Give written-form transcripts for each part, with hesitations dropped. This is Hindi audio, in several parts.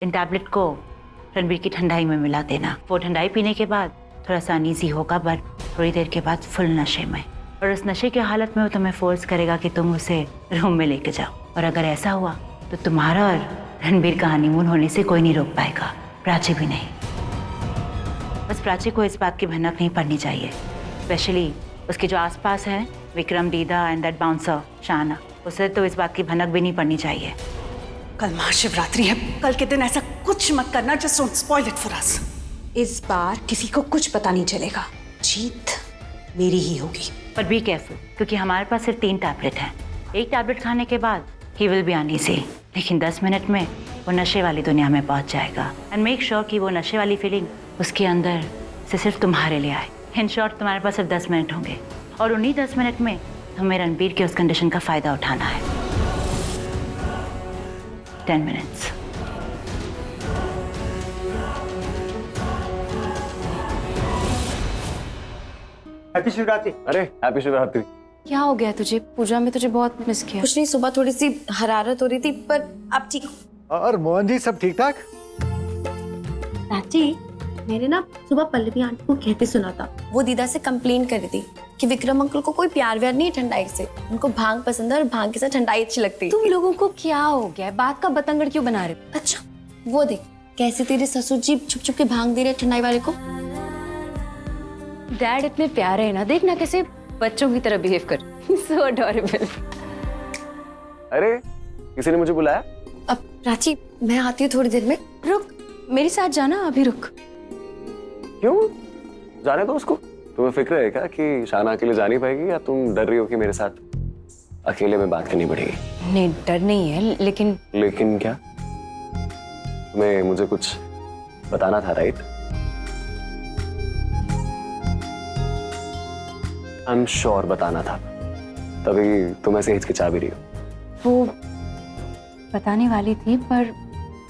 इन टैबलेट को रणबीर की ठंडाई में मिला देना। वो ठंडाई पीने के बाद थोड़ा सा अनईजी होगा, बट थोड़ी देर के बाद फुल नशे में, और उस नशे की हालत में वो तुम्हें फोर्स करेगा कि तुम उसे रूम में लेके जाओ। और अगर ऐसा हुआ तो तुम्हारा और रणबीर का हनीमून होने से कोई नहीं रोक पाएगा, प्राची भी नहीं। बस प्राची को इस बात की भनक नहीं पड़नी चाहिए, स्पेशली उसके जो आसपास है, विक्रम, दीदा एंड दैट बाउंसर शाना, उसे तो इस बात की भनक भी नहीं पड़नी चाहिए। कल महाशिवरात्रि है, कल के दिन ऐसा कुछ मत करना, just don't spoil it for us. इस बार किसी को कुछ पता नहीं चलेगा, जीत मेरी ही होगी। पर बी केयरफुल, क्योंकि हमारे पास सिर्फ 3 टैबलेट हैं। एक टैबलेट खाने के बाद ही विल बी अनईजी, लेकिन 10 मिनट में वो नशे वाली दुनिया में पहुंच जाएगा। एंड मेक श्योर कि वो नशे वाली फीलिंग उसके अंदर से सिर्फ तुम्हारे लिए आए। इन शॉर्ट तुम्हारे पास सिर्फ 10 मिनट होंगे, और उन्हीं 10 मिनट में तुम्हें रणबीर के उस कंडीशन का फायदा उठाना है। 10 मिनट्स। हैप्पी शिवरात्रि। अरे हैप्पी शिवरात्रि। क्या हो गया तुझे? पूजा में तुझे बहुत मिस किया। कुछ नहीं, सुबह थोड़ी सी हरारत हो रही थी, पर अब ठीक। और मोहन जी सब ठीक ठाक? चाची, मैंने ना सुबह पल्लवी आंटी को कहते सुना था, वो दीदा से कंप्लेन कर रही थी कि विक्रम अंकल को कोई प्यार व्यार नहीं है ठंडाई से, उनको भांग पसंद है और भांग के साथ ठंडाई अच्छी लगती है। तुम लोगों को क्या हो गया है? बात का बतंगड़ क्यों बना रहे हो? अच्छा, वो देख कैसे तेरे ससुर जी छुप छुप के भांग दे रहे ठंडाई वाले को। डैड इतने प्यारे हैं ना, देखना कैसे बच्चों की तरह बिहेव कर। सो अडोरेबल। अरे किसी ने मुझे बुलाया? अब प्राची, मैं आती हूँ थोड़ी देर में। रुक, मेरे साथ जाना, अभी रुक। क्यों? जाने दो उसको। तुम्हें फिक्र है क्या कि शाना अकेले जा नहीं पाएगी, या तुम डर रही हो कि मेरे साथ अकेले में बात करनी पड़ेगी? नहीं, डर नहीं है, लेकिन क्या? तुम्हें मुझे कुछ बताना था, राइट? आई एम श्योर बताना था, तभी तुम ऐसे हिचकिचा भी रही हो। वो बताने वाली थी, पर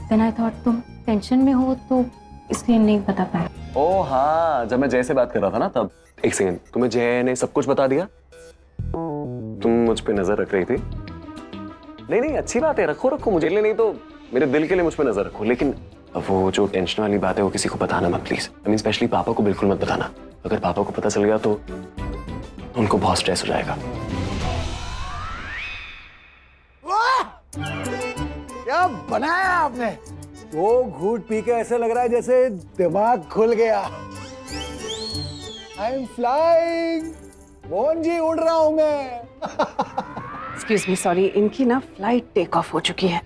देन आई थॉट तुम टेंशन में हो तो इसलिए नहीं बता पाया। ओ हाँ, जब मैं जय से बात कर रहा था ना तब। एक सेकंड, तुम्हें जय ने सब कुछ बता दिया? तुम मुझ पे नजर रख रही थी? नहीं नहीं, अच्छी बात है, रखो रखो, मुझे लिए नहीं तो मेरे दिल के लिए मुझ पे नजर रखो। लेकिन वो जो टेंशन वाली बात है वो किसी को बताना मत प्लीज। आई मीन स्पेशली पापा को बिल्कुल मत बताना। अगर पापा को पता चल गया तो उनको बहुत स्ट्रेस हो जाएगा। क्या बनाया आपने? वो घूट पी के ऐसे लग रहा है जैसे दिमाग खुल गया। I am flying. Mohan ji, उड़ रहा हूं मैं। एक्सक्यूज मी, सॉरी, इनकी ना फ्लाइट टेक ऑफ हो चुकी है।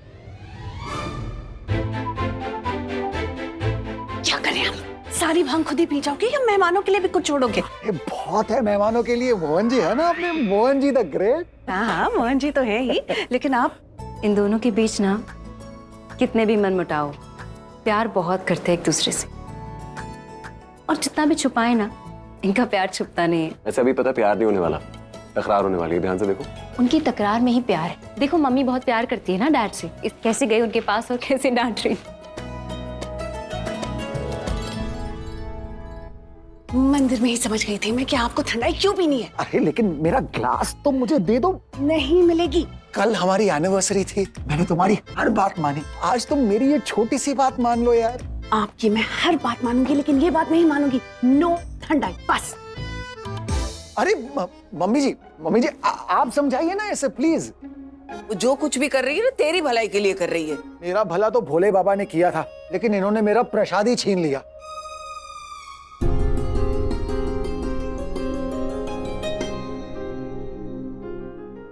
क्या करें हम? सारी भांग खुद ही पी जाओगे या मेहमानों के लिए भी कुछ छोड़ोगे? ये बहुत है मेहमानों के लिए। मोहन जी है ना अपने, मोहन जी द ग्रेट। हाँ, मोहन जी तो है ही, लेकिन आप इन दोनों के बीच ना कितने भी मनमुटाव, प्यार बहुत करते हैं एक दूसरे से, और जितना भी छुपाए ना, इनका प्यार छुपता नहीं है। ऐसे अभी पता प्यार नहीं होने वाला, तकरार होने वाली है। ध्यान से देखो। उनकी तकरार में ही प्यार है। देखो मम्मी बहुत प्यार करती है ना डैड से, कैसे गई उनके पास और कैसे डांट रही। मंदिर में ही समझ गई थी मैं कि आपको ठंडाई क्यों पीनी है। अरे लेकिन मेरा ग्लास तो मुझे दे दो। नहीं मिलेगी। कल हमारी एनिवर्सरी थी, मैंने तुम्हारी हर बात मानी, आज तुम मेरी ये छोटी सी बात मान लो यार। आपकी मैं हर बात मानूंगी, लेकिन ये बात नहीं मानूंगी। नो ठंडाई, बस। अरे मम्मी जी, आप समझाइए ना ऐसे प्लीज। जो कुछ भी कर रही है ना, तेरी भलाई के लिए कर रही है। मेरा भला तो भोले बाबा ने किया था, लेकिन इन्होंने मेरा प्रसाद ही छीन लिया।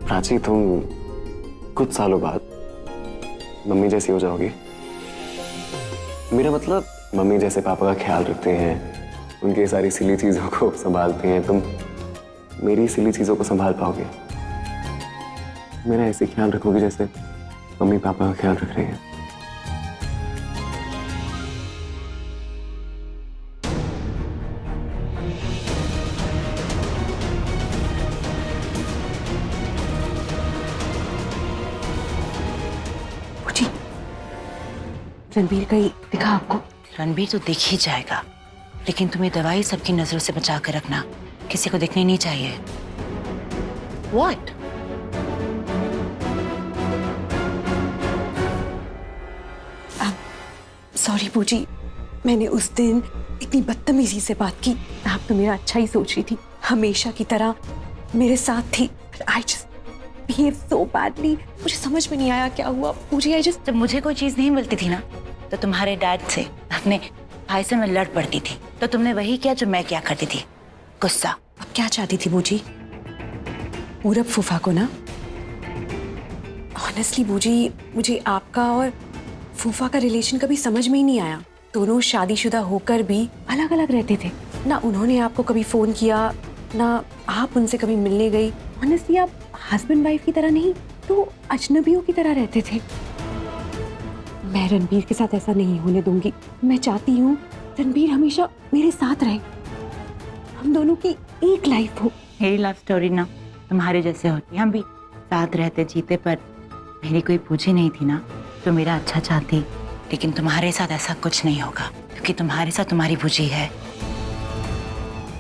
प्राची, तुम कुछ सालों बाद मम्मी जैसी हो जाओगी। मेरा मतलब मम्मी जैसे पापा का ख्याल रखते हैं, उनकी सारी सिली चीजों को संभालते हैं, तुम मेरी सिली चीजों को संभाल पाओगे। मेरा ऐसे ख्याल रखोगे जैसे मम्मी पापा का ख्याल रख रहे हैं। रणबीर कहीं दिखा आपको? रणबीर तो दिख ही जाएगा, लेकिन तुम्हें दवाई सबकी नजरों से बचा कर रखना, किसी को दिखनी नहीं चाहिए। What? सॉरी बूजी, मैंने उस दिन इतनी बदतमीजी से बात की। आप तो मेरा अच्छा ही सोच रही थी, हमेशा की तरह मेरे साथ थी। I just behave so badly. मुझे समझ में नहीं आया क्या हुआ बूजी। आई जस्ट जब मुझे कोई चीज नहीं मिलती थी ना, तो तुम्हारे डैड से, अपने भाई से मैं लड़ पड़ती थी, तो तुमने वही किया जो मैं क्या करती थी, गुस्सा। अब क्या चाहती थी बूजी? पूरब फूफा को ना? ऑनेस्टली बूजी, मुझे आपका और फूफा का रिलेशन कभी समझ में ही नहीं आया। दोनों शादीशुदा होकर भी अलग अलग रहते थे। ना उन्होंने आपको कभी फोन किया, ना आप उनसे कभी मिलने गई। ऑनेस्टली आप हस्बैंड वाइफ की तरह नहीं तो अजनबियों की तरह रहते थे। मैं रणबीर के साथ ऐसा नहीं होने दूंगी। मैं चाहती हूँ रणबीर हमेशा मेरे साथ रहे, हम दोनों की एक लाइफ हो। मेरी लव स्टोरी ना तुम्हारे जैसे होती, हम भी साथ रहते जीते, पर मेरी कोई पूछी नहीं थी ना तो मेरा अच्छा चाहती। लेकिन तुम्हारे साथ ऐसा कुछ नहीं होगा, क्योंकि तुम्हारे साथ तुम्हारी पूछी है।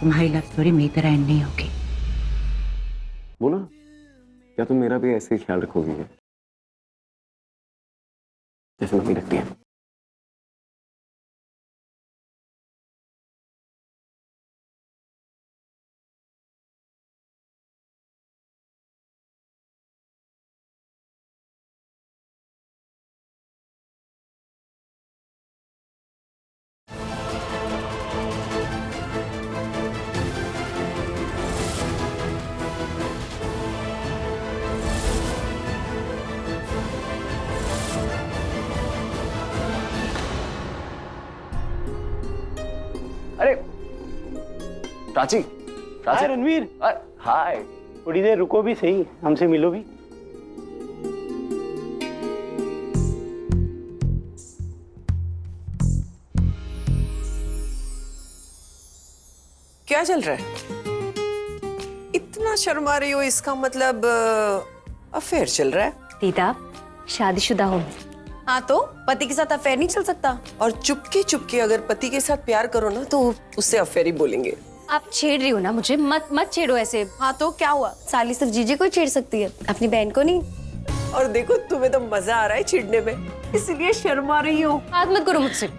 तुम्हारी लव स्टोरी मेरी तरह एंड नहीं होगी। बोला, क्या तुम मेरा भी ऐसे ही ख्याल रखोगी जैसे मम्मी रखती है? अरे प्राची, हाय रणवीर। हाय। थोड़ी देर रुको भी सही, हमसे मिलो भी। क्या चल रहा है? इतना शर्मा रही हो, इसका मतलब अफेयर चल रहा है? दीदा, शादीशुदा हूँ। हाँ तो पति के साथ अफेयर नहीं चल सकता। और चुपके चुपके अगर पति के साथ प्यार करो ना तो उससे अफेयर ही बोलेंगे। आप छेड़ रही हो ना मुझे, मत छेड़ो ऐसे। हाँ तो क्या हुआ? साली सिर्फ जीजे को ही छेड़ सकती है, अपनी बहन को नहीं। और देखो तुम्हें तो मजा आ रहा है चिढ़ने में, इसलिए शर्मा रही हो। बात मत करो मुझसे।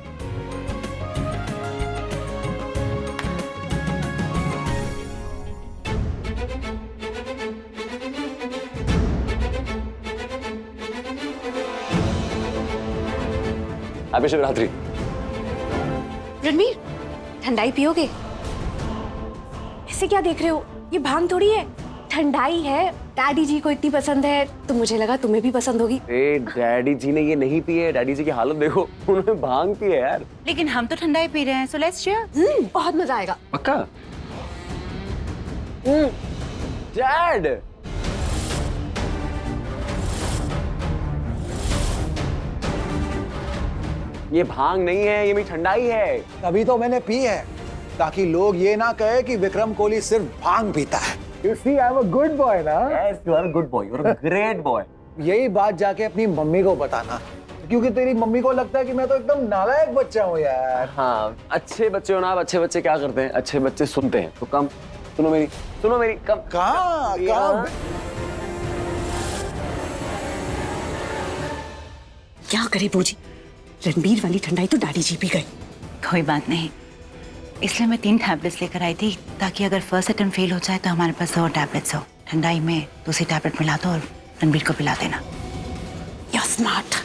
हैप्पी शिवरात्रि। रणबीर, ठंडाई पियोगे? ऐसे क्या देख रहे हो? ये भांग थोड़ी है, ठंडाई है। डैडी जी को इतनी पसंद है तो मुझे लगा तुम्हें भी पसंद होगी। डैडी जी ने ये नहीं पी है, डैडी जी की हालत देखो, उन्होंने भांग पी है यार। लेकिन हम तो ठंडाई पी रहे हैं, सो लेट्स चियर। बहुत मजा आएगा। पक्का? डैड, ये भांग नहीं है, ये मेरी ठंडाई है। तभी तो मैंने पी है, ताकि लोग ये ना कहे कि विक्रम कोहली सिर्फ भांग पीता है। You see, I'm a good boy ना? Yes, you are a good boy. You're a great boy. यही बात जाके अपनी मम्मी को बताना, क्योंकि तेरी मम्मी को लगता है कि मैं तो एकदम नालायक बच्चा हूँ यार। हाँ, अच्छे बच्चे हो ना। अच्छे बच्चे क्या करते हैं? अच्छे बच्चे सुनते हैं। तो कम सुनो मेरी, कम। कहाँ? क्या करे बूजी, रणबीर वाली ठंडाई तो डैडी जी भी गए। कोई बात नहीं, इसलिए मैं 3 टैबलेट्स लेकर आई थी, ताकि अगर फर्स्ट अटेम्प्ट फेल हो जाए तो हमारे पास 2 टैबलेट्स हो। ठंडाई में दूसरी टैबलेट मिला दो और रणबीर को पिला देना। You're smart.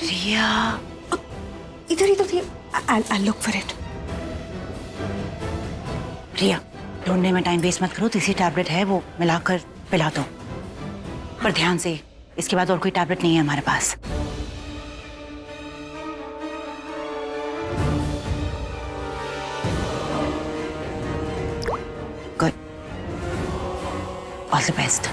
रिया, इधर ही तो थी। I'll look for it. रिया, ढूंढने में टाइम वेस्ट मत करो। तीसरी टैबलेट है, वो मिलाकर पिला दो, पर ध्यान से। इसके बाद और कोई टैबलेट नहीं है हमारे पास। Good, all the best.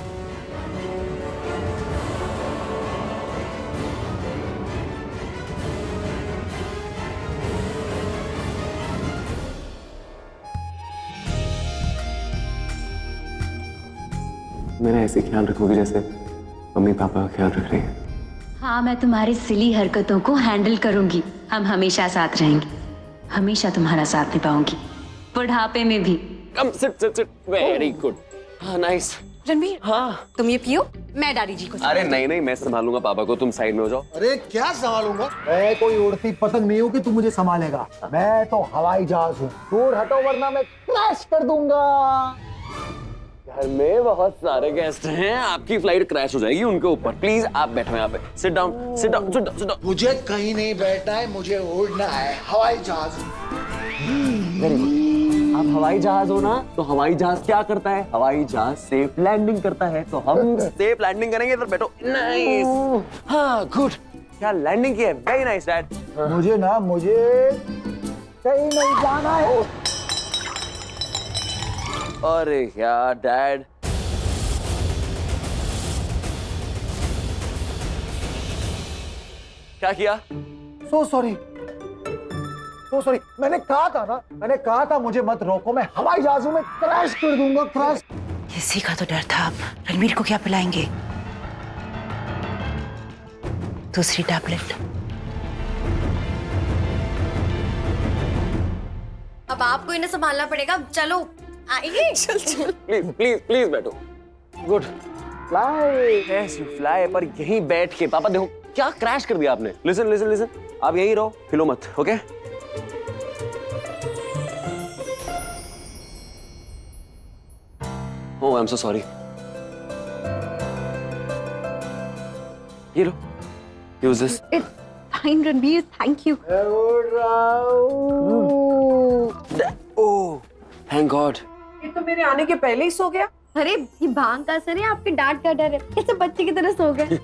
मेरा ऐसे ख्याल रखोगी जैसे मम्मी पापा का ख्याल रख रही है? हाँ, मैं तुम्हारी सिली हरकतों को हैंडल करूंगी। हम हमेशा साथ रहेंगे, हमेशा तुम्हारा साथ निभाऊंगी, बुढ़ापे में भी। Come sit sit sit very good. हाँ नाइस। रणवीर, हाँ तुम ये पियो, मैं दादी जी को अरे नहीं नहीं, मैं संभालूंगा पापा को, तुम साइड में हो जाओ। अरे क्या संभालूंगा? मैं कोई उड़ती पतंग नहीं हूँ कि तू मुझे संभालेगा। मैं तो हवाई जहाज हूँ। दूर हटो वरना मैं क्रैश कर दूंगा। घर में बहुत सारे गेस्ट हैं, आपकी फ्लाइट क्रैश हो जाएगी उनके ऊपर। प्लीज आप बैठो यहाँ पे। Sit down sit down sit down sit down. मुझे कहीं नहीं बैठना है, मुझे उड़ना है। हवाई जहाज। Very good. आप हवाई जहाज हो ना, तो हवाई जहाज क्या करता है? हवाई जहाज सेफ लैंडिंग करता है, तो हम सेफ लैंडिंग करेंगे। इधर बैठो। नाइस। हाँ गुड। क्या लैंडिंग की है? Very nice dad. मुझे कहीं नहीं जाना है। अरे यार डैड, क्या किया? So sorry. मैंने कहा था मुझे मत रोको। मैं हवाई जहाजों में क्रैश कर दूंगा। क्रैश। किसी का तो डर था। अब रणवीर को क्या पिलाएंगे? दूसरी टैबलेट। अब आपको इन्हें संभालना पड़ेगा। चलो आइए। चल चल। प्लीज प्लीज प्लीज बैठो। Good. Fly. Yes you fly. पर यहीं बैठ के पापा देखो क्या क्रैश कर दिया आपने। लिसन लिसन लिसन, आप यहीं रहो, हिलो मत। Okay Oh, I'm so sorry. ये लो, use this. Fine Ranveer, thank you. Oh, thank God. ये तो मेरे आने के पहले ही सो गया। अरे ये भांग का असर है, आपके डांट का डर है। कैसे बच्चे की तरह सो गए।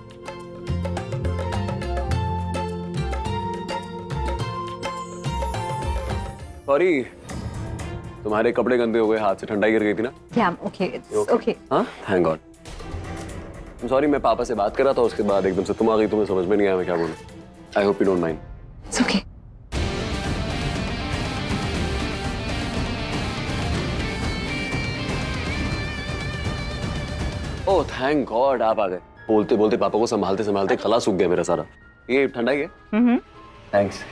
Sorry, तुम्हारे कपड़े गंदे हो गए, हाथ से ठंडाई गिर गई थी ना। Yeah, okay, it's okay. हाँ, thank God. सॉरी, मैं पापा से बात कर रहा था, उसके बाद एकदम से तुम आ गई, तुम्हें समझ में नहीं आया मैं क्या बोलूं। I hope you don't mind. It's okay. Oh thank God, आप आ गए। बोलते बोलते पापा को संभालते संभालते गला सूख गया मेरा सारा। ये ठंडाई है? थैंक्स।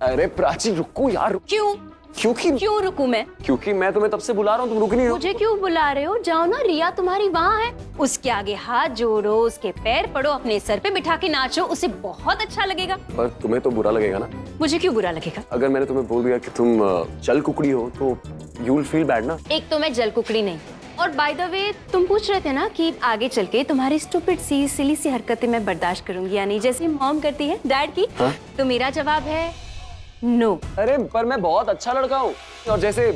अरे प्राची रुको यार। क्यों क्यों रुकूं मैं? क्योंकि मैं तुम्हें तब से बुला रहा हूँ, तुम रुक नहीं हो। मुझे क्यों बुला रहे हो? जाओ ना, रिया तुम्हारी वहाँ है। उसके आगे हाथ जोड़ो, उसके पैर पड़ो, अपने सर पे बिठा के नाचो, उसे बहुत अच्छा लगेगा। पर तुम्हें तो बुरा लगेगा ना। मुझे क्यों बुरा लगेगा? अगर मैंने तुम्हें बोल दिया कि तुम जल कुकड़ी हो तो यू विल फील बैड ना। एक तो मैं जल कुकड़ी नहीं, और बाय द वे तुम पूछ रहे थे ना कि आगे चल के तुम्हारी स्टूपिड सी सिली सी हरकतें मैं बर्दाश्त करूंगी या नहीं, जैसे मॉम करती है डैड की। हाँ? तो मेरा जवाब है नो। अरे पर मैं बहुत अच्छा लड़का हूँ, और जैसे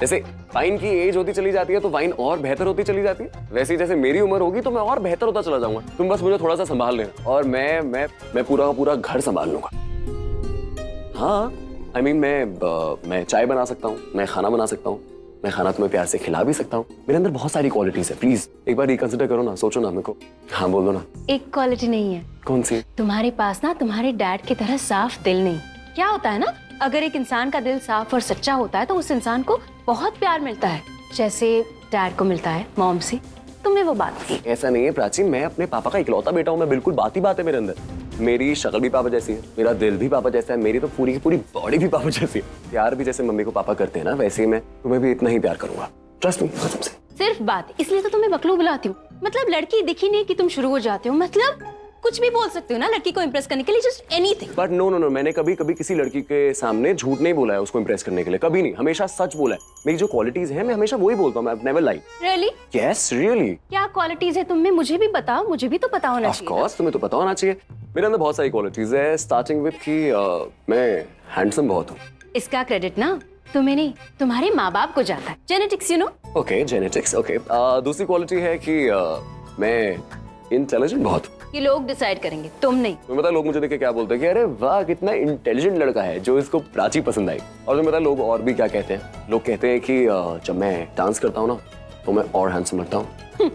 जैसे वाइन की एज होती चली जाती है तो वाइन और बेहतर होती चली जाती है, वैसे जैसे मेरी उम्र होगी तो मैं और बेहतर होता चला जाऊंगा। तुम बस मुझे थोड़ा सा संभाल लेना, और मैं पूरा का पूरा घर संभाल लूंगा। हाँ आई मीन मैं चाय बना सकता हूँ, मैं खाना बना सकता हूँ, मैं खाना तुम्हें प्यार से खिला भी सकता हूँ। मेरे अंदर बहुत सारी क्वालिटीज है। प्लीज एक बार रिकंसिडर करो ना, सोचो ना मेरे को। हाँ बोल दो ना। एक क्वालिटी नहीं है। कौन सी? तुम्हारे पास ना तुम्हारे डैड की तरह साफ दिल नहीं। क्या होता है ना, अगर एक इंसान का दिल साफ और सच्चा होता है तो उस इंसान को बहुत प्यार मिलता है, जैसे डैड को मिलता है मॉम से। तुमने वो बात की। ऐसा नहीं है प्राची, मैं अपने पापा का इकलौता बेटा हूँ। मैं बिल्कुल बात ही बात है मेरे अंदर। मेरी शक्ल भी पापा जैसी है, मेरा दिल भी पापा जैसा है, मेरी तो पूरी की पूरी बॉडी भी पापा जैसी है। प्यार भी जैसे मम्मी को पापा करते हैं ना, वैसे ही मैं तुम्हें भी इतना ही प्यार करूंगा। ट्रस्ट मी, कसम से। सिर्फ बात, इसलिए तो तुम्हें बकलू बुलाती हूँ। मतलब लड़की दिखी नहीं कि तुम शुरू हो जाते हो। मतलब कुछ भी बोल सकते हो ना लड़की को इम्प्रेस करने के लिए, जस्ट एनीथिंग। बट नो, मैंने कभी किसी लड़की के सामने झूठ नहीं बोला है उसको इम्प्रेस करने के लिए, कभी नहीं। हमेशा सच बोला है। मेरी जो क्वालिटीज है मैं हमेशा वही बोलता हूँ। I never lie. Really? Yes really. क्या क्वालिटीज है तुम में? मुझे भी बताओ, मुझे भी तो पता होना ऑफ चाहिए। कोर्स तुम्हें तो पता होना चाहिए। मेरे अंदर बहुत सारी क्वालिटीज है, स्टार्टिंग विद कि मैं हैंडसम बहुत हूँ। इसका क्रेडिट ना तुम्हें नहीं, तुम्हारे माँ बाप को जाता है। Genetics you know. Okay genetics, okay. दूसरी क्वालिटी है कि मैं इंटेलिजेंट बहुत हूँ। ये लोग डिसाइड करेंगे, तुम नहीं। तुम्हें पता लोग मुझे देख के क्या बोलते हैं कि अरे वाह कितना इंटेलिजेंट लड़का है जो इसको प्राची पसंद आई। और तुम्हें पता लोग और भी क्या कहते हैं? लोग कहते हैं कि जब मैं डांस करता हूँ ना तो मैं और हैंडसम लगता हूँ।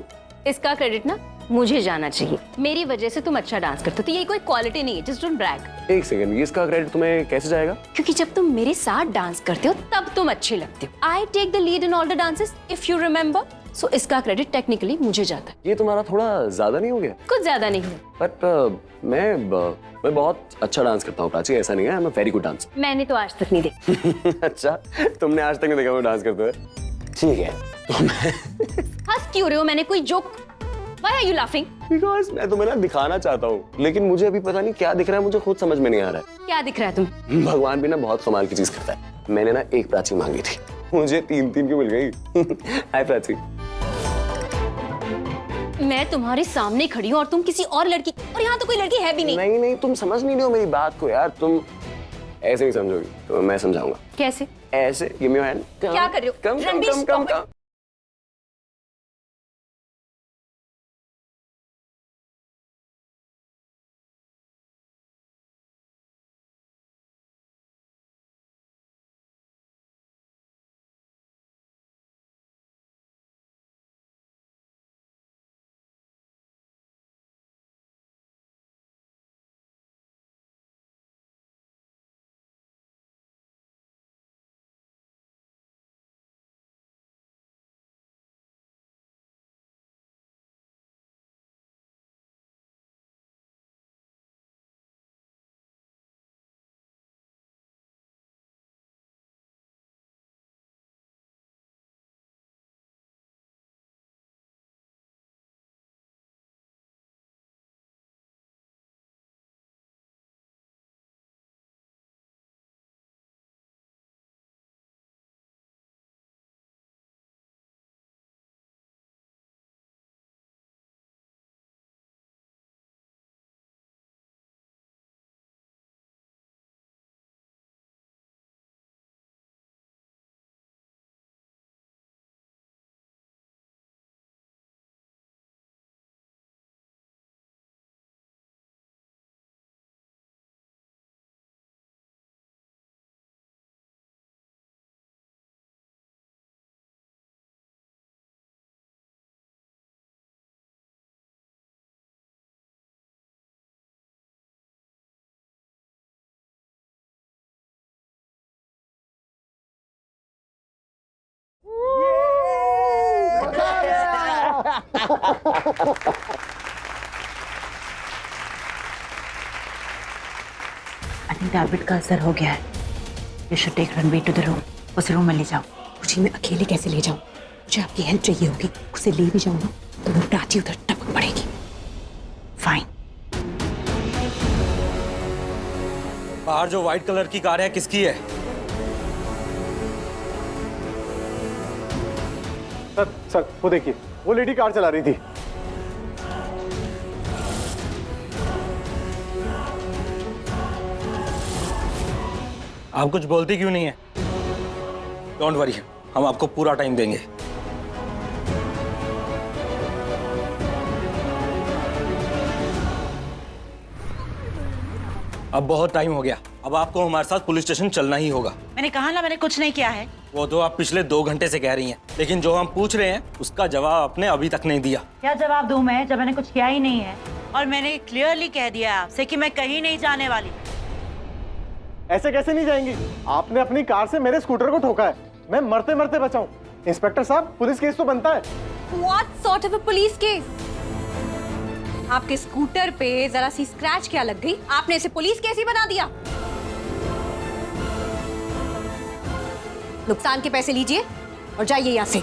इसका क्रेडिट ना मुझे जाना चाहिए। मेरी वजह से तुम अच्छा डांस करते हो, तो ये कोई क्वालिटी नहीं है, जस्ट डोंट ब्रैग। एक सेकंड, ये इसका क्रेडिट तुम्हें कैसे जाएगा? क्योंकि जब तुम मेरे साथ डांस करते हो तब तुम अच्छे लगते हो। I take the lead in all the dances if you remember, so इसका क्रेडिट टेक्निकली मुझे जाता है। ये तुम्हारा थोड़ा ज्यादा नहीं हो गया? कुछ ज्यादा नहीं है। बट मैं बहुत अच्छा डांस करता हूँ प्राची, ऐसा नहीं है, I am a very good dancer. मैंने तो आज तक नहीं देखा। अच्छा, तुमने आज तक नहीं देखा मैं डांस करते हुए? ठीक है, तो मैं हंस क्यों रहे हो? मैंने कोई joke, why are you laughing? Because मैं तुम्हें ना दिखाना चाहता हूँ, लेकिन मुझे अभी पता नहीं क्या दिख रहा है, मुझे खुद समझ में नहीं आ रहा है। क्या दिख रहा है तुम्हें? भगवान भी ना बहुत कमाल की चीज करता है। मैंने ना एक प्राची मांगी थी, मुझे 3-3 की मिल गई। हाय प्राची। मैं तुम्हारे सामने खड़ी हूँ और तुम किसी और लड़की, और यहाँ तो कोई लड़की है भी नहीं। नहीं नहीं, तुम समझ नहीं रहे हो मेरी बात को यार, तुम ऐसे नहीं समझोगी तो मैं समझाऊंगा। कैसे? ऐसे, गिव मी योर हैंड। क्या कर रहे हो? Come come Ranbir, come come stop it. Come. I think tablet का असर हो गया है। You should take Ranbir to the room. उस रूम में ले जाओ। मुझे मैं अकेले कैसे ले जाऊं? मुझे आपकी हेल्प चाहिए होगी। उसे ले भी जाऊं ना तो वो प्राची उधर टपक पड़ेगी। फाइन। बाहर जो व्हाइट कलर की कार है किसकी है? सर वो देखिए, वो लेडी कार चला रही थी। आप कुछ बोलते क्यों नहीं है? डोंट वरी, हम आपको पूरा टाइम देंगे। अब बहुत टाइम हो गया, अब आपको हमारे साथ पुलिस स्टेशन चलना ही होगा। मैंने कहा ना, मैंने कुछ नहीं किया है। वो तो आप पिछले 2 घंटे से कह रही हैं, लेकिन जो हम पूछ रहे हैं उसका जवाब आपने अभी तक नहीं दिया। क्या जवाब दूं मैं जब मैंने कुछ किया ही नहीं है? और मैंने क्लियरली कह दिया आपसे कि मैं कहीं नहीं जाने वाली। ऐसे कैसे नहीं जाएंगी? आपने अपनी कार से मेरे स्कूटर को ठोका है, मैं मरते मरते बचाऊं। इंस्पेक्टर साहब, पुलिस केस तो बनता है। What sort of a police case? आपके स्कूटर पे जरा सी स्क्रैच क्या लग गई, आपने इसे पुलिस केस ही बना दिया। नुकसान के पैसे लीजिए और जाइए यहाँ से।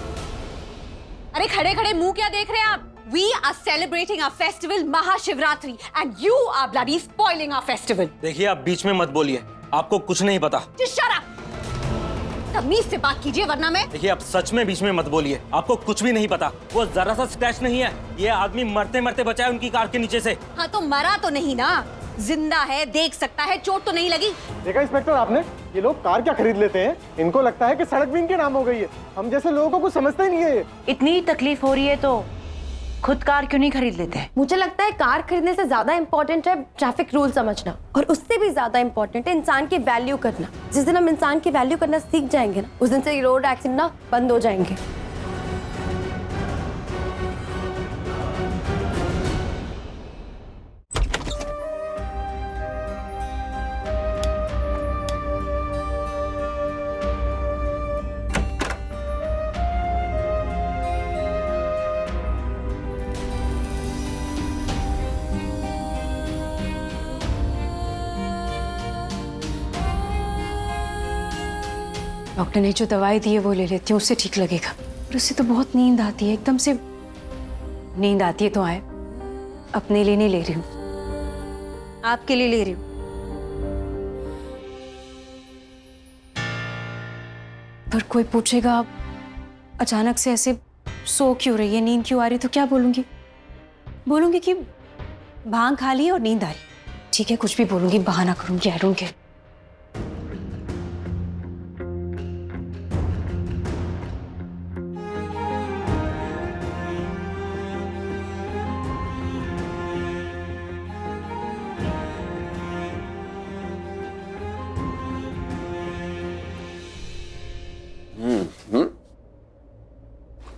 अरे खड़े खड़े मुंह क्या देख रहे हैं आप? We are celebrating our festival Mahashivratri and you are bloody spoiling our festival. देखिए, आप बीच में मत बोलिए, आपको कुछ नहीं पता। Just shut up. तमीज से बात कीजिए वरना मैं। देखिए, आप सच में बीच में मत बोलिए, आपको कुछ भी नहीं पता। वो जरा सा स्क्रैच नहीं है, ये आदमी मरते मरते बचा है उनकी कार के नीचे से। हाँ तो मरा तो नहीं ना, जिंदा है, देख सकता है, चोट तो नहीं लगी। देखा इंस्पेक्टर आपने, ये लोग कार क्या खरीद लेते हैं, इनको लगता है कि सड़क भी इनके नाम हो गई है। हम जैसे लोगों को कुछ समझते ही नहीं है ये। इतनी तकलीफ हो रही है तो खुद कार क्यों नहीं खरीद लेते? मुझे लगता है कार खरीदने से ज्यादा इंपॉर्टेंट है ट्रैफिक रूल समझना, और उससे भी ज्यादा इंपॉर्टेंट है इंसान की वैल्यू करना। जिस दिन हम इंसान की वैल्यू करना सीख जाएंगे ना, उस दिन से रोड एक्सीडेंट ना बंद हो जाएंगे। डॉक्टर ने जो दवाई दी है वो ले लेती हूँ, उससे ठीक लगेगा। पर उससे तो बहुत नींद आती है, एकदम से नींद आती है तो आए। अपने लिए नहीं ले रही हूँ, आपके लिए ले रही हूँ। पर कोई पूछेगा अचानक से ऐसे सो क्यों रही है, नींद क्यों आ रही, तो क्या बोलूंगी? बोलूंगी कि भांग खा ली और नींद आ रही। ठीक है, कुछ भी बोलूंगी, बहाना करूंगी, I don't care.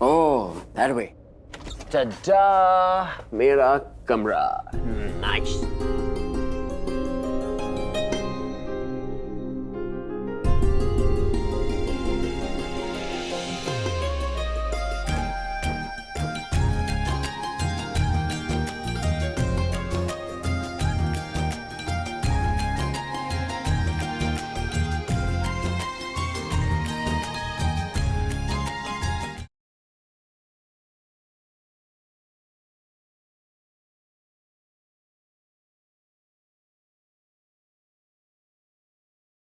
Oh, that way. Ta-da! मेरा कमरा. Nice.